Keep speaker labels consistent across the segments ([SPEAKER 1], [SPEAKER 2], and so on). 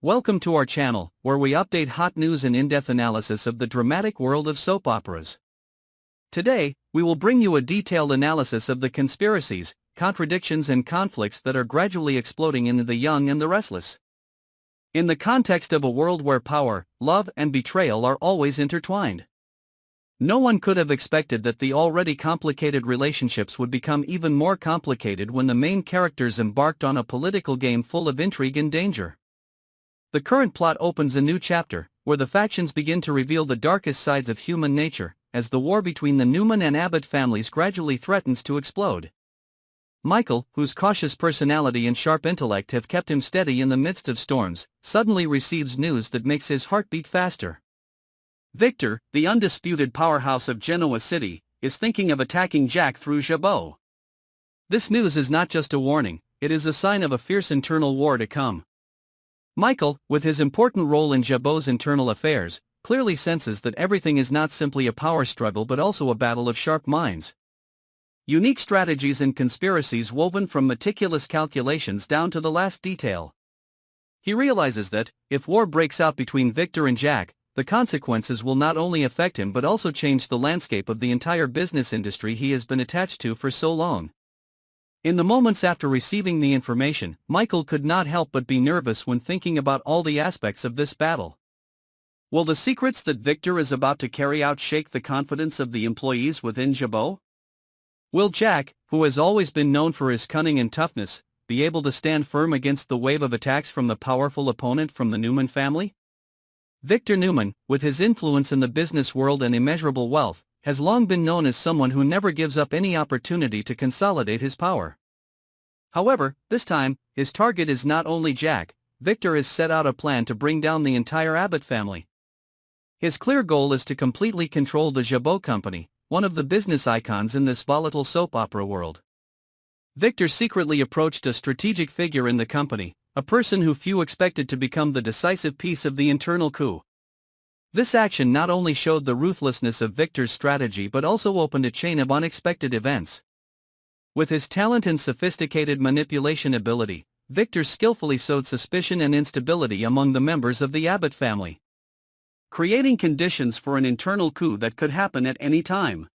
[SPEAKER 1] Welcome to our channel, where we update hot news and in-depth analysis of the dramatic world of soap operas. Today, we will bring you a detailed analysis of the conspiracies, contradictions and conflicts that are gradually exploding in The Young and the Restless. In the context of a world where power, love and betrayal are always intertwined. No one could have expected that the already complicated relationships would become even more complicated when the main characters embarked on a political game full of intrigue and danger. The current plot opens a new chapter, where the factions begin to reveal the darkest sides of human nature, as the war between the Newman and Abbott families gradually threatens to explode. Michael, whose cautious personality and sharp intellect have kept him steady in the midst of storms, suddenly receives news that makes his heart beat faster. Victor, the undisputed powerhouse of Genoa City, is thinking of attacking Jack through Jabot. This news is not just a warning, it is a sign of a fierce internal war to come. Michael, with his important role in Jabot's internal affairs, clearly senses that everything is not simply a power struggle but also a battle of sharp minds. Unique strategies and conspiracies woven from meticulous calculations down to the last detail. He realizes that, if war breaks out between Victor and Jack, the consequences will not only affect him but also change the landscape of the entire business industry he has been attached to for so long. In the moments after receiving the information, Michael could not help but be nervous when thinking about all the aspects of this battle. Will the secrets that Victor is about to carry out shake the confidence of the employees within Jabot? Will Jack, who has always been known for his cunning and toughness, be able to stand firm against the wave of attacks from the powerful opponent from the Newman family? Victor Newman, with his influence in the business world and immeasurable wealth, has long been known as someone who never gives up any opportunity to consolidate his power. However, this time, his target is not only Jack. Victor has set out a plan to bring down the entire Abbott family. His clear goal is to completely control the Jabot Company, one of the business icons in this volatile soap opera world. Victor secretly approached a strategic figure in the company, a person who few expected to become the decisive piece of the internal coup. This action not only showed the ruthlessness of Victor's strategy but also opened a chain of unexpected events. With his talent and sophisticated manipulation ability, Victor skillfully sowed suspicion and instability among the members of the Abbott family, creating conditions for an internal coup that could happen at any time.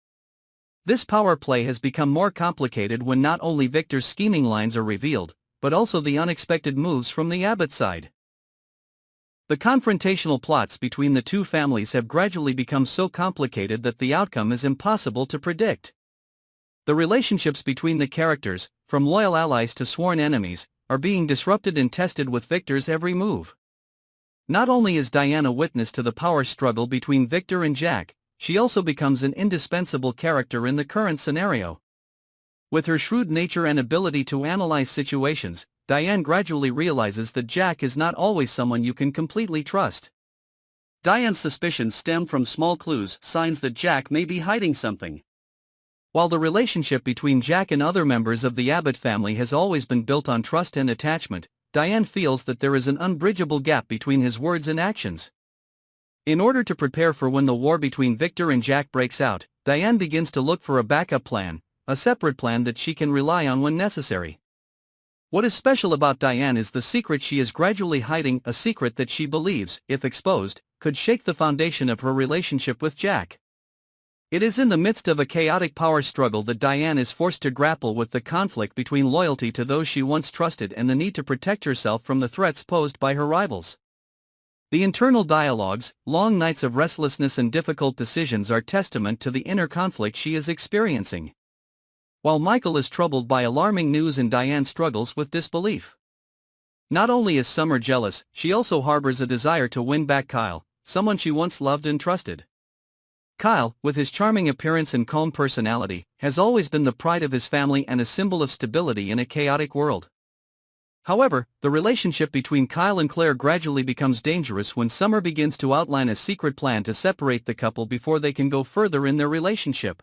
[SPEAKER 1] This power play has become more complicated when not only Victor's scheming lines are revealed, but also the unexpected moves from the Abbott side. The confrontational plots between the two families have gradually become so complicated that the outcome is impossible to predict. The relationships between the characters, from loyal allies to sworn enemies, are being disrupted and tested with Victor's every move. Not only is Diane a witness to the power struggle between Victor and Jack, she also becomes an indispensable character in the current scenario. With her shrewd nature and ability to analyze situations, Diane gradually realizes that Jack is not always someone you can completely trust. Diane's suspicions stem from small clues, signs that Jack may be hiding something. While the relationship between Jack and other members of the Abbott family has always been built on trust and attachment, Diane feels that there is an unbridgeable gap between his words and actions. In order to prepare for when the war between Victor and Jack breaks out, Diane begins to look for a backup plan, a separate plan that she can rely on when necessary. What is special about Diane is the secret she is gradually hiding, a secret that she believes, if exposed, could shake the foundation of her relationship with Jack. It is in the midst of a chaotic power struggle that Diane is forced to grapple with the conflict between loyalty to those she once trusted and the need to protect herself from the threats posed by her rivals. The internal dialogues, long nights of restlessness and difficult decisions are testament to the inner conflict she is experiencing. While Michael is troubled by alarming news and Diane struggles with disbelief. Not only is Summer jealous, she also harbors a desire to win back Kyle, someone she once loved and trusted. Kyle, with his charming appearance and calm personality, has always been the pride of his family and a symbol of stability in a chaotic world. However, the relationship between Kyle and Claire gradually becomes dangerous when Summer begins to outline a secret plan to separate the couple before they can go further in their relationship.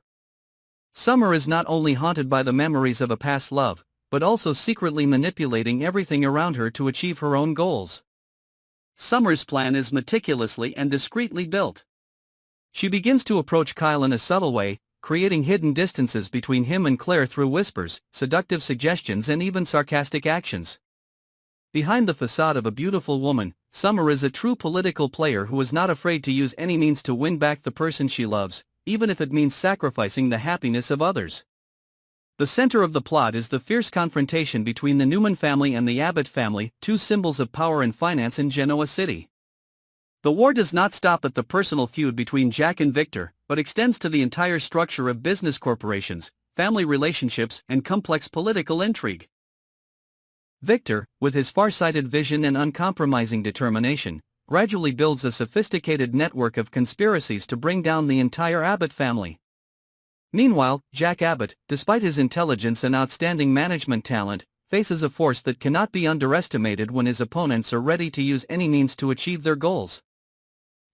[SPEAKER 1] Summer is not only haunted by the memories of a past love, but also secretly manipulating everything around her to achieve her own goals. Summer's plan is meticulously and discreetly built. She begins to approach Kyle in a subtle way, creating hidden distances between him and Claire through whispers, seductive suggestions and even sarcastic actions. Behind the facade of a beautiful woman, Summer is a true political player who is not afraid to use any means to win back the person she loves, even if it means sacrificing the happiness of others. The center of the plot is the fierce confrontation between the Newman family and the Abbott family, two symbols of power and finance in Genoa City. The war does not stop at the personal feud between Jack and Victor, but extends to the entire structure of business corporations, family relationships, and complex political intrigue. Victor, with his far-sighted vision and uncompromising determination, gradually builds a sophisticated network of conspiracies to bring down the entire Abbott family. Meanwhile, Jack Abbott, despite his intelligence and outstanding management talent, faces a force that cannot be underestimated when his opponents are ready to use any means to achieve their goals.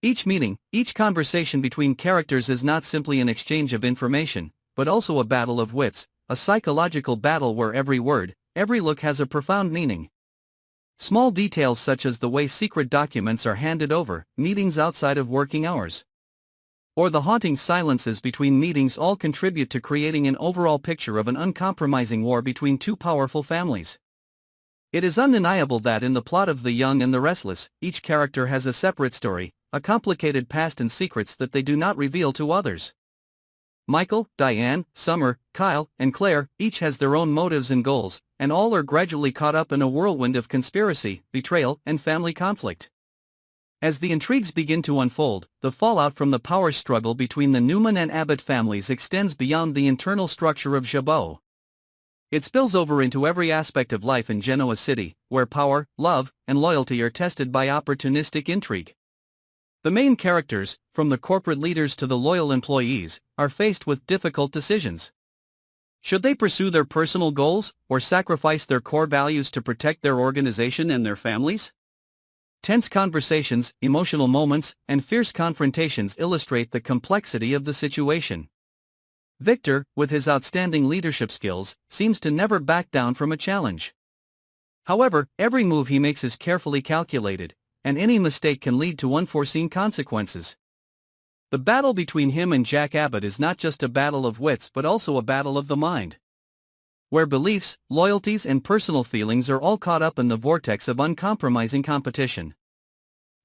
[SPEAKER 1] Each meeting, each conversation between characters is not simply an exchange of information, but also a battle of wits, a psychological battle where every word, every look has a profound meaning. Small details such as the way secret documents are handed over, meetings outside of working hours, or the haunting silences between meetings all contribute to creating an overall picture of an uncompromising war between two powerful families. It is undeniable that in the plot of The Young and the Restless, each character has a separate story, a complicated past and secrets that they do not reveal to others. Michael, Diane, Summer, Kyle, and Claire each has their own motives and goals, and all are gradually caught up in a whirlwind of conspiracy, betrayal, and family conflict. As the intrigues begin to unfold, the fallout from the power struggle between the Newman and Abbott families extends beyond the internal structure of Chabot. It spills over into every aspect of life in Genoa City, where power, love, and loyalty are tested by opportunistic intrigue. The main characters, from the corporate leaders to the loyal employees, are faced with difficult decisions. Should they pursue their personal goals, or sacrifice their core values to protect their organization and their families? Tense conversations, emotional moments, and fierce confrontations illustrate the complexity of the situation. Victor, with his outstanding leadership skills, seems to never back down from a challenge. However, every move he makes is carefully calculated, and any mistake can lead to unforeseen consequences. The battle between him and Jack Abbott is not just a battle of wits but also a battle of the mind, where beliefs, loyalties, and personal feelings are all caught up in the vortex of uncompromising competition.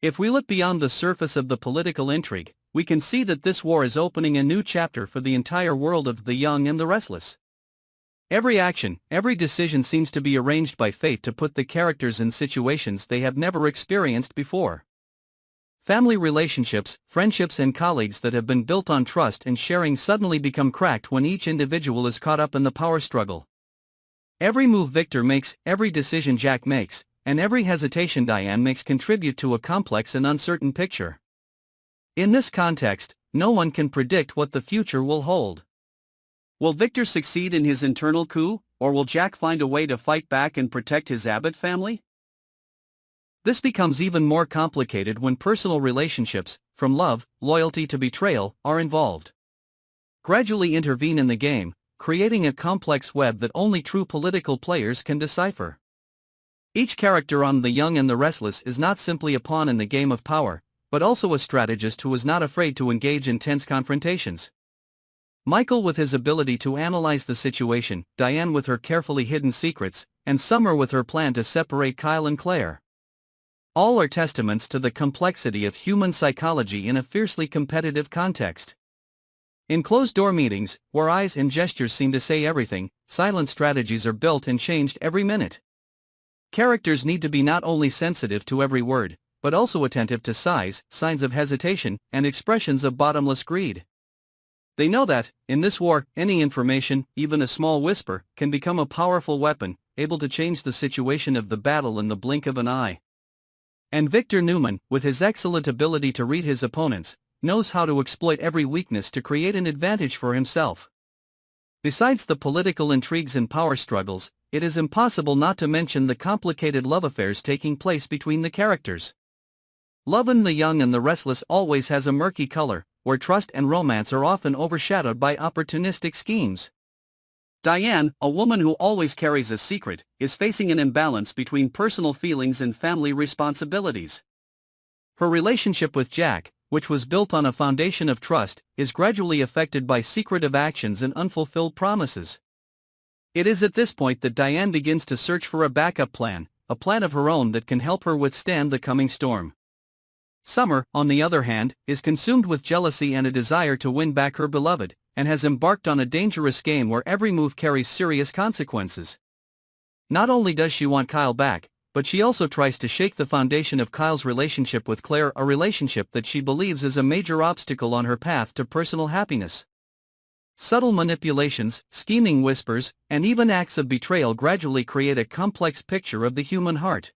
[SPEAKER 1] If we look beyond the surface of the political intrigue, we can see that this war is opening a new chapter for the entire world of The Young and the Restless. Every action, every decision seems to be arranged by fate to put the characters in situations they have never experienced before. Family relationships, friendships, and colleagues that have been built on trust and sharing suddenly become cracked when each individual is caught up in the power struggle. Every move Victor makes, every decision Jack makes, and every hesitation Diane makes contribute to a complex and uncertain picture. In this context, no one can predict what the future will hold. Will Victor succeed in his internal coup, or will Jack find a way to fight back and protect his Abbott family? This becomes even more complicated when personal relationships, from love, loyalty to betrayal, are involved. Gradually intervene in the game, creating a complex web that only true political players can decipher. Each character on The Young and the Restless is not simply a pawn in the game of power, but also a strategist who is not afraid to engage in tense confrontations. Michael with his ability to analyze the situation, Diane with her carefully hidden secrets, and Summer with her plan to separate Kyle and Claire. All are testaments to the complexity of human psychology in a fiercely competitive context. In closed-door meetings, where eyes and gestures seem to say everything, silent strategies are built and changed every minute. Characters need to be not only sensitive to every word, but also attentive to sighs, signs of hesitation, and expressions of bottomless greed. They know that, in this war, any information, even a small whisper, can become a powerful weapon, able to change the situation of the battle in the blink of an eye. And Victor Newman, with his excellent ability to read his opponents, knows how to exploit every weakness to create an advantage for himself. Besides the political intrigues and power struggles, it is impossible not to mention the complicated love affairs taking place between the characters. Love in The Young and the Restless always has a murky color, where trust and romance are often overshadowed by opportunistic schemes. Diane, a woman who always carries a secret, is facing an imbalance between personal feelings and family responsibilities. Her relationship with Jack, which was built on a foundation of trust, is gradually affected by secretive actions and unfulfilled promises. It is at this point that Diane begins to search for a backup plan, a plan of her own that can help her withstand the coming storm. Summer, on the other hand, is consumed with jealousy and a desire to win back her beloved, and has embarked on a dangerous game where every move carries serious consequences. Not only does she want Kyle back, but she also tries to shake the foundation of Kyle's relationship with Claire, a relationship that she believes is a major obstacle on her path to personal happiness. Subtle manipulations, scheming whispers, and even acts of betrayal gradually create a complex picture of the human heart,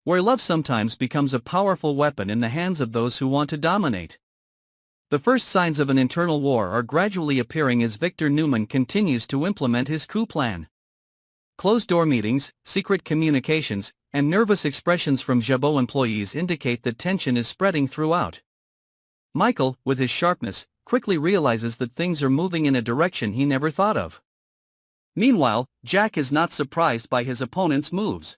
[SPEAKER 1] where love sometimes becomes a powerful weapon in the hands of those who want to dominate. The first signs of an internal war are gradually appearing as Victor Newman continues to implement his coup plan. Closed-door meetings, secret communications, and nervous expressions from Jabot employees indicate that tension is spreading throughout. Michael, with his sharpness, quickly realizes that things are moving in a direction he never thought of. Meanwhile, Jack is not surprised by his opponent's moves.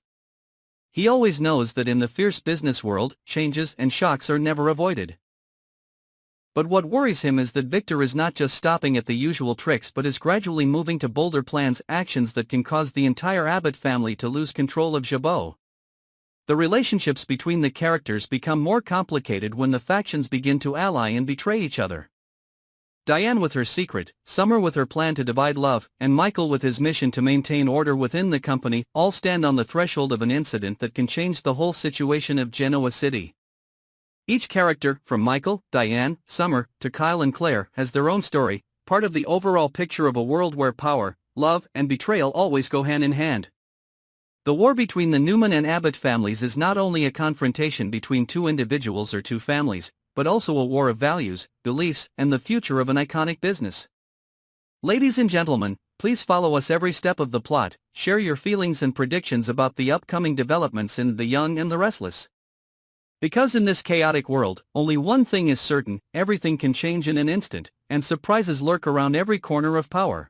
[SPEAKER 1] He always knows that in the fierce business world, changes and shocks are never avoided. But what worries him is that Victor is not just stopping at the usual tricks but is gradually moving to bolder plans, actions that can cause the entire Abbott family to lose control of Jabot. The relationships between the characters become more complicated when the factions begin to ally and betray each other. Diane with her secret, Summer with her plan to divide love, and Michael with his mission to maintain order within the company all stand on the threshold of an incident that can change the whole situation of Genoa City. Each character, from Michael, Diane, Summer, to Kyle and Claire, has their own story, part of the overall picture of a world where power, love, and betrayal always go hand in hand. The war between the Newman and Abbott families is not only a confrontation between two individuals or two families, but also a war of values, beliefs, and the future of an iconic business. Ladies and gentlemen, please follow us every step of the plot, share your feelings and predictions about the upcoming developments in The Young and the Restless. Because in this chaotic world, only one thing is certain: everything can change in an instant, and surprises lurk around every corner of power.